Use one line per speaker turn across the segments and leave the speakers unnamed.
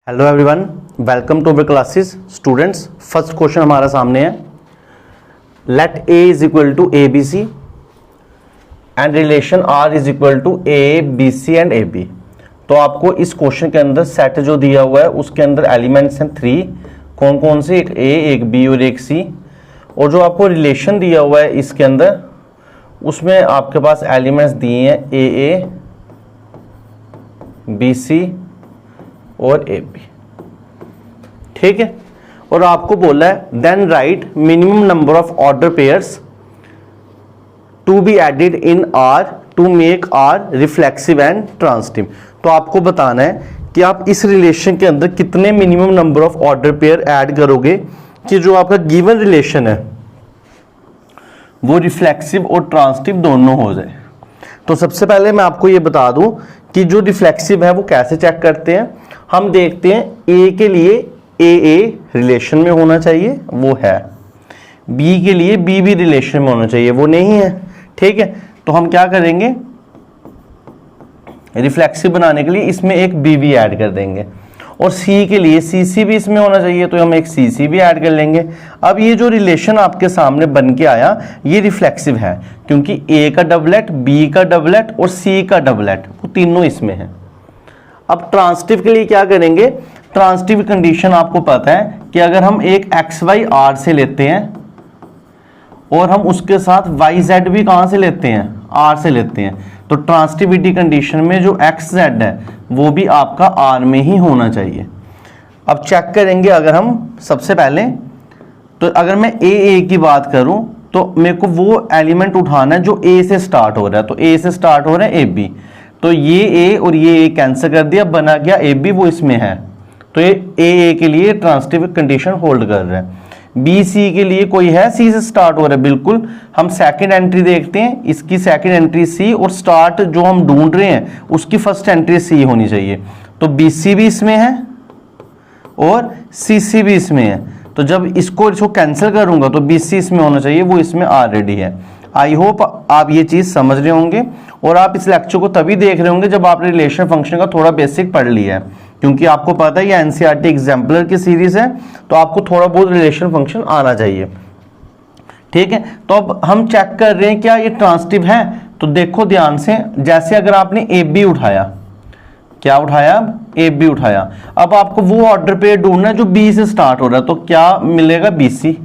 Hello everyone, welcome to our classes. Students, first question हमारा सामने है। Let A is equal to A B C and relation R is equal to A B C and A B. तो आपको इस question के अंदर set जो दिया हुआ है उसके अंदर एलिमेंट्स हैं 3। कौन कौन से? एक ए, एक बी और एक सी। और जो आपको रिलेशन दिया हुआ है इसके अंदर उसमें आपके पास एलिमेंट्स दिए हैं ए बी सी और ए बी। ठीक है। और आपको बोला है then write minimum number of order pairs to be added in R to make R reflexive and transitive. तो आपको बताना है कि आप इस रिलेशन के अंदर कितने minimum number of order pair add करोगे कि जो आपका गिवन रिलेशन है वो रिफ्लेक्सिव और ट्रांसिटिव दोनों हो जाए। तो सबसे पहले मैं आपको ये बता दूं कि जो रिफ्लेक्सिव है वो कैसे चेक करते हैं। हम देखते हैं ए के लिए ए रिलेशन में होना चाहिए, वो है। बी के लिए बी भी रिलेशन में होना चाहिए, वो नहीं है। ठीक है। तो हम क्या करेंगे, रिफ्लेक्सिव बनाने के लिए इसमें एक बी भी ऐड कर देंगे। और सी के लिए सी सी भी इसमें होना चाहिए, तो हम एक सी सी भी ऐड कर लेंगे। अब ये जो रिलेशन आपके सामने बन के आया ये रिफ्लेक्सिव है, क्योंकि ए का डबलेट, बी का डबलेट और सी का डबलेट वो तीनों इसमें है। अब ट्रांसिटिव के लिए क्या करेंगे, ट्रांसिटिव कंडीशन आपको पता है कि अगर हम एक एक्स वाई आर से लेते हैं और हम उसके साथ वाई जेड भी कहां से लेते हैं, आर से लेते हैं, तो ट्रांसिटिविटी कंडीशन में जो एक्स जेड है वो भी आपका आर में ही होना चाहिए। अब चेक करेंगे अगर हम सबसे पहले, तो अगर मैं ए की बात करूं तो मेरे को वो एलिमेंट उठाना है जो ए से स्टार्ट हो रहा है। तो ए से स्टार्ट हो रहा है ए बी, तो ये ए और ये ए कैंसिल कर दिया, बना गया ए बी, वो इसमें है। तो ये ए के लिए ट्रांसिटिव कंडीशन होल्ड कर रहा है। बी सी के लिए कोई है, सी से स्टार्ट हो रहा है, बिल्कुल। हम सेकंड एंट्री देखते हैं, इसकी सेकंड एंट्री सी और स्टार्ट जो हम ढूंढ रहे हैं उसकी फर्स्ट एंट्री सी होनी चाहिए। तो बी सी भी इसमें है और सी सी भी इसमें है। तो जब इसको कैंसिल करूंगा तो बी सी इसमें होना चाहिए, वो इसमें ऑलरेडी है। आई होप आप ये चीज समझ रहे होंगे और आप इस लेक्चर को तभी देख रहे होंगे जब आपने रिलेशन फंक्शन का थोड़ा बेसिक पढ़ लिया है, क्योंकि आपको पता है ये एनसीईआरटी एग्जाम्पलर की सीरीज है, तो आपको थोड़ा बहुत रिलेशन फंक्शन आना चाहिए। ठीक है। तो अब हम चेक कर रहे हैं क्या ये ट्रांसिटिव है। तो देखो ध्यान से, जैसे अगर आपने ए बी उठाया, क्या उठाया, ए बी उठाया, अब आपको वो ऑर्डर पेयर ढूंढना है जो बी से स्टार्ट हो रहा है, तो क्या मिलेगा, बी सी।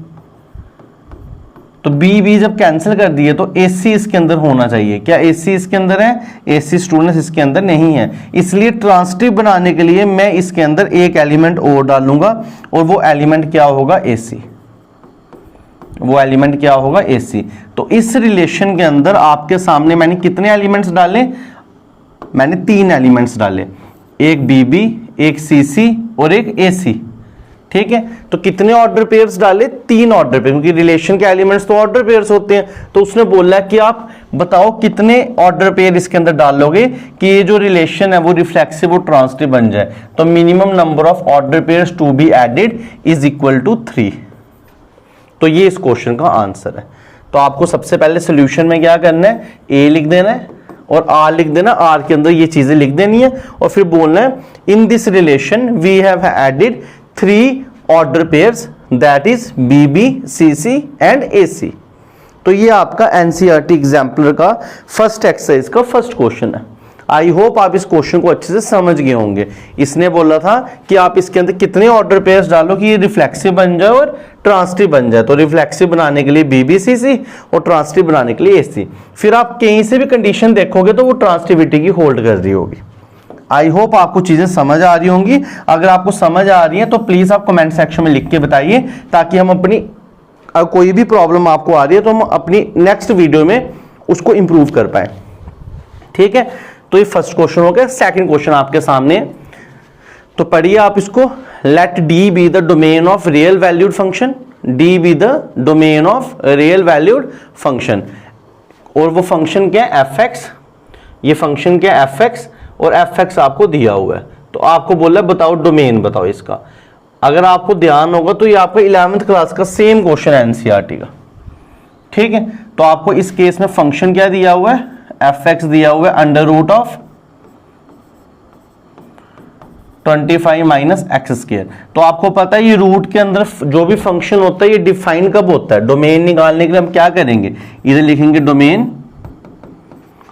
तो बी बी जब कैंसिल कर दिए तो ए सी इसके अंदर होना चाहिए। क्या ए सी इसके अंदर है? ए सी स्टूडेंट्स इसके अंदर नहीं है। इसलिए ट्रांसिटिव बनाने के लिए मैं इसके अंदर एक एलिमेंट और डालूंगा और वो एलिमेंट क्या होगा, ए सी। वो एलिमेंट क्या होगा, ए सी। तो इस रिलेशन के अंदर आपके सामने मैंने कितने एलिमेंट्स डाले, मैंने 3 एलिमेंट्स डाले, एक बी बी, एक सी सी और एक ए सी। ठीक है। तो कितने ऑर्डर पेयर्स डाले, 3 ऑर्डर पेयर, क्योंकि रिलेशन के एलिमेंट्स तो ऑर्डर पेयर्स होते हैं। तो उसने बोला कि आप बताओ कितने ऑर्डर पेयर इसके अंदर डालोगे कि ये जो रिलेशन है वो रिफ्लेक्सिव और ट्रांसिटिव बन जाए। तो minimum number of order pairs to be added is equal to 3। तो ये इस क्वेश्चन का आंसर है। तो आपको सबसे पहले सोल्यूशन में क्या करना है, ए लिख देना है और आर लिख देना, आर के अंदर ये चीजें लिख देनी है और फिर बोलना है in this relation we have added 3 ordered pairs that is B B, C C and A C. तो ये आपका एनसीईआरटी एग्जाम्पलर का फर्स्ट एक्सरसाइज का फर्स्ट क्वेश्चन है। आई होप आप इस क्वेश्चन को अच्छे से समझ गए होंगे। इसने बोला था कि आप इसके अंदर कितने ऑर्डर पेयर्स डालो कि ये रिफ्लेक्सिव बन जाए और ट्रांसिटिव बन जाए। तो रिफ्लेक्सिव बनाने के लिए बी बी सी सी और ट्रांसिटिव बनाने के लिए ए सी। फिर आप कहीं से भी कंडीशन देखोगे तो वो ट्रांसिटिविटी की होल्ड कर रही होगी। आई होप आपको चीजें समझ आ रही होंगी। अगर आपको समझ आ रही है तो प्लीज आप कमेंट सेक्शन में लिख के बताइए, ताकि हम अपनी कोई भी प्रॉब्लम आपको आ रही है तो हम अपनी नेक्स्ट वीडियो में उसको इंप्रूव कर पाए। ठीक है। तो ये फर्स्ट क्वेश्चन हो गया। सेकंड क्वेश्चन आपके सामने, तो पढ़िए आप इसको। Let D be the domain of real valued function, D be the domain of real valued function. और वो फंक्शन क्या है, एफ एक्स। ये फंक्शन क्या है, एफ एक्स, और एफ एक्स आपको दिया हुआ है। तो आपको बोला बताओ डोमेन बताओ इसका। अगर आपको ध्यान होगा तो ये आपका 11th क्लास का सेम क्वेश्चन है एनसीईआरटी का। ठीक है। तो आपको इस केस में फंक्शन क्या दिया हुआ है, एफ एक्स दिया हुआ है under root of 25 minus x square. तो आपको पता है ये रूट के अंदर जो भी फंक्शन होता है ये डिफाइन कब होता है? डोमेन निकालने के लिए हम क्या करेंगे, इधर लिखेंगे डोमेन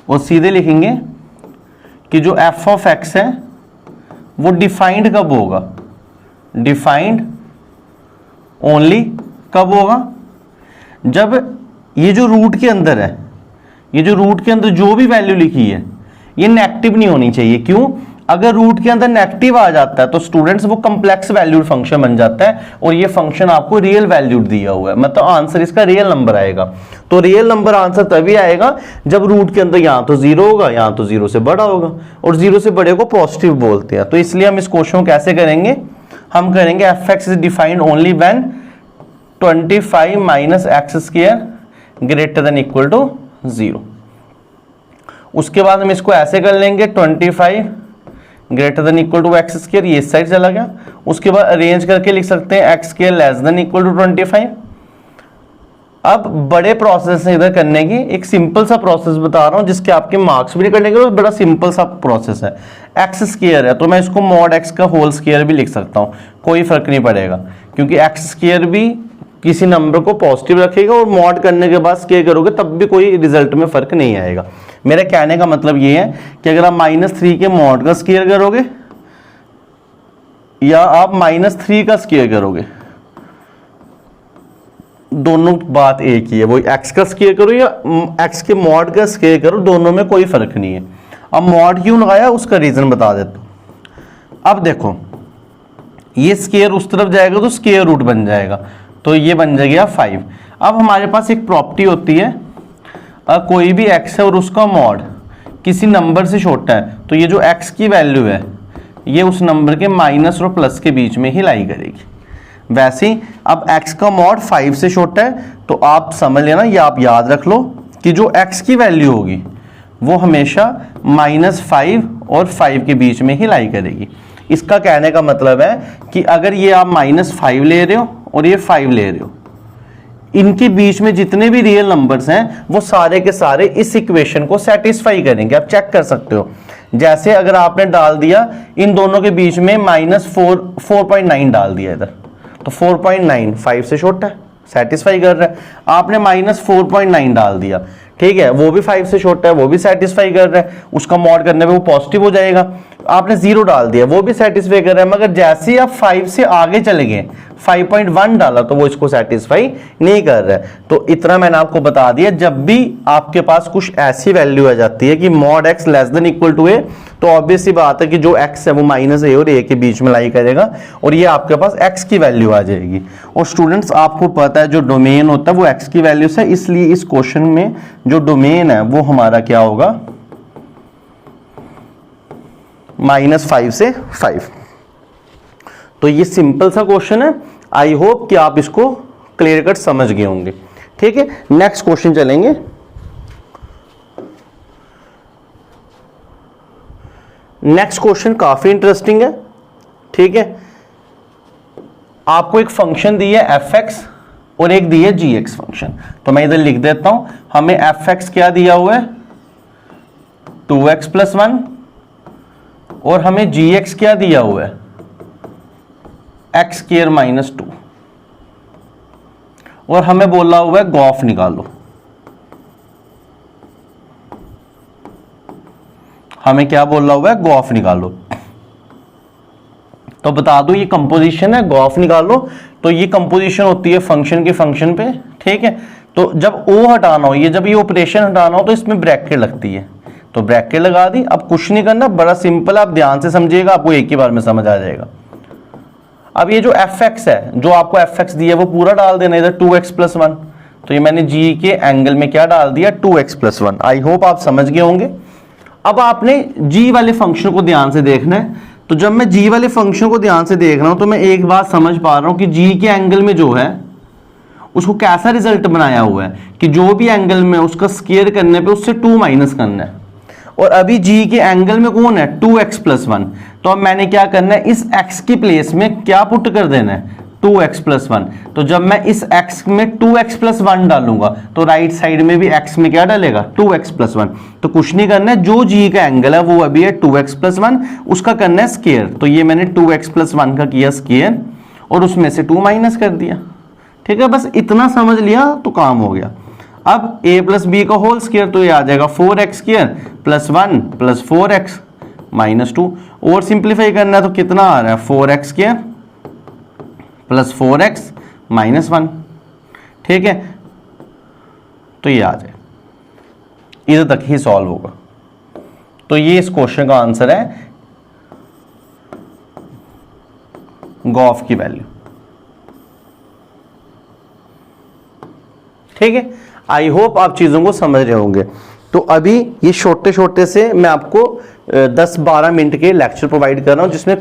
और सीधे लिखेंगे कि जो एफ ऑफ एक्स है वो डिफाइंड कब होगा? डिफाइंड ओनली कब होगा? जब ये जो रूट के अंदर है, ये जो रूट के अंदर जो भी वैल्यू लिखी है ये नेगेटिव नहीं होनी चाहिए। क्यों? अगर रूट के अंदर नेगेटिव आ जाता है तो स्टूडेंट्स वो कम्प्लेक्स वैल्यूड फंक्शन बन जाता है और ये फंक्शन आपको रियल वैल्यूड दिया हुआ है, मतलब आंसर इसका रियल नंबर आएगा। तो रियल नंबर आंसर तभी आएगा जब रूट के अंदर यहाँ तो जीरो होगा, यहाँ तो जीरो से बड़ा होगा, और जीरो से बड़े को पॉजिटिव बोलते हैं। तो इसलिए हम इस क्वेश्चन को कैसे करेंगे? हम करेंगे f x is defined only when 25 minus x square greater than equal to 0। उसके बाद हम इसको ऐसे कर लेंगे 25 greater than equal to x square, ये इस साइड चला गया। उसके बाद अरेंज करके लिख सकते हैं x square less than equal to 25। अब बड़े प्रोसेस है इधर करने की, एक सिंपल सा प्रोसेस बता रहा हूं जिसके आपके मार्क्स भी निकलने के, बड़ा सिंपल सा प्रोसेस है। एक्स स्क्वायर है तो मैं इसको मॉड एक्स का होल स्क्वायर भी लिख सकता हूं, कोई फर्क नहीं पड़ेगा, क्योंकि एक्स स्क्वायर भी किसी नंबर को पॉजिटिव रखेगा और मॉड करने के बाद स्क्वायर करोगे तब भी कोई रिजल्ट में फर्क नहीं आएगा। मेरे कहने का मतलब ये है कि अगर आप -3 के मॉड का स्क्वायर करोगे या आप -3 का स्क्वायर करोगे, दोनों बात एक ही है। वो एक्स का स्क्वायर करो या एक्स के मॉड का स्क्वायर करो, दोनों में कोई फर्क नहीं है। अब मॉड क्यों लगाया उसका रीजन बता देता हूं। अब देखो ये स्क्वायर उस तरफ जाएगा तो स्क्वायर रूट बन जाएगा, तो ये बन जाएगा 5। अब हमारे पास एक प्रॉपर्टी होती है, कोई भी x है और उसका मॉड किसी नंबर से छोटा है तो ये जो x की वैल्यू है ये उस नंबर के माइनस और प्लस के बीच में ही लाई करेगी। वैसे ही अब x का मॉड 5 से छोटा है तो आप समझ लेना, ये आप याद रख लो कि जो x की वैल्यू होगी वो हमेशा -5 और 5 के बीच में ही लाई करेगी। इसका कहने का मतलब है कि अगर ये आप -5 ले रहे हो और ये 5 ले रहे हो, इनके बीच में जितने भी रियल नंबर्स हैं वो सारे के सारे इस इक्वेशन को सेटिस्फाई करेंगे। आप चेक कर सकते हो, जैसे अगर आपने डाल दिया इन दोनों के बीच में -4.9 डाल दिया इधर, तो 4.9 5 से छोटा है, सेटिस्फाई कर रहा है। आपने -4.9 डाल दिया, ठीक है, वो भी 5 से छोटा है, वो भी सेटिस्फाई कर रहा है, उसका मॉड करने पे वो पॉजिटिव हो जाएगा। आपने 0 डाल दिया, वो भी सेटिस्फाई कर रहा है, मगर जैसे ही आप 5 से आगे चले गए, 5.1 डाला तो वो इसको सेटिस्फाई नहीं कर रहा है। तो इतना मैंने आपको बता दिया, जब भी आपके पास कुछ ऐसी वैल्यू आ जाती है कि mod x less than equal to a, तो ऑब्वियस सी बात है कि जो x है वो -a और a के बीच में लाई करेगा और ये आपके पास x की वैल्यू आ जाएगी। और स्टूडेंट्स आपको पता है जो डोमेन होता है वो x की वैल्यू से, इसलिए इस क्वेश्चन में जो डोमेन है वो हमारा क्या होगा? -5 से 5। तो ये सिंपल सा क्वेश्चन है, आई होप कि आप इसको क्लियर कट समझ गए होंगे। ठीक है, नेक्स्ट क्वेश्चन चलेंगे। नेक्स्ट क्वेश्चन काफी इंटरेस्टिंग है। ठीक है, आपको एक फंक्शन दी है f(x) और एक दी है g(x) फंक्शन, तो मैं इधर लिख देता हूं। हमें f(x) क्या दिया हुआ है? 2x + 1, और हमें g(x) क्या दिया हुआ है? x² - 2, और हमें बोला हुआ है गॉफ निकालो। हमें क्या बोला हुआ है? गॉफ निकालो। तो बता दो ये कंपोजिशन है, गॉफ निकालो। तो ये कंपोजिशन होती है फंक्शन के फंक्शन पे। ठीक है, तो जब ओ हटाना हो, ये जब ये ऑपरेशन हटाना हो तो इसमें ब्रैकेट लगती है, तो ब्रैकेट लगा दी। अब कुछ नहीं करना, बड़ा सिंपल, आप ध्यान से समझिएगा, आपको एक ही बार में समझ आ जाएगा। अब ये जो f(x) है, जो आपको f(x) दिया है वो पूरा डाल देना इधर 2x + 1। तो ये मैंने g के एंगल में क्या डाल दिया? 2x + 1। आई होप आप समझ गए होंगे। अब आपने g वाले फंक्शन को ध्यान से देखना है। तो जब मैं g वाले फंक्शन को ध्यान से देख रहा हूं तो मैं एक बात समझ पा रहा हूं कि g के एंगल में जो है उसको कैसा रिजल्ट बनाया हुआ है कि जो भी एंगल में उसका स्क्वायर करने पे उससे 2 माइनस करना है। और अभी g के एंगल में कौन है? 2x + 1। तो अब मैंने क्या करना है? इस x की प्लेस में क्या पुट कर देना है? 2x plus 1। तो जब मैं इस x में 2x प्लस 1 डालूंगा तो राइट साइड में भी x में क्या डालेगा 2x प्लस 1। तो कुछ नहीं करना है, जो g का एंगल है वो अभी है 2x प्लस 1, उसका करना है स्क्वायर। तो ये मैंने 2x प्लस 1 का किया स्क्वायर और उसमें से 2 माइनस कर दिया। ठीक है, बस इतना समझ लिया तो काम हो गया। अब a प्लस बी का होल स्क्वायर, तो ये आ जाएगा 4x square plus 1 plus 4x minus 2। और सिंप्लीफाई करना है तो कितना आ रहा है 4x square plus 4x minus 1। ठीक है, तो ये आ जाए, इधर तक ही सॉल्व होगा। तो ये इस क्वेश्चन का आंसर है गॉफ की वैल्यू। ठीक है, आई होप आप चीजों को समझ रहे होंगे। तो अभी ये छोटे छोटे से मैं आपको 10-12 मिनट के लेक्चर प्रोवाइड कर रहा हूं, जिसमें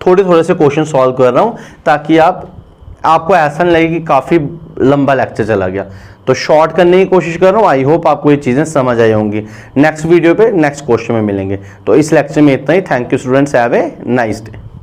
थोड़े थोड़े से क्वेश्चन सॉल्व कर रहा हूं, ताकि आपको ऐसा नहीं लगे कि काफी लंबा लेक्चर चला गया। तो शॉर्ट करने की कोशिश कर रहा हूं। आई होप आपको ये चीजें समझ आई होंगी। नेक्स्ट वीडियो पे नेक्स्ट क्वेश्चन में मिलेंगे। तो इस लेक्चर में इतना ही। Thank you students, have a nice day.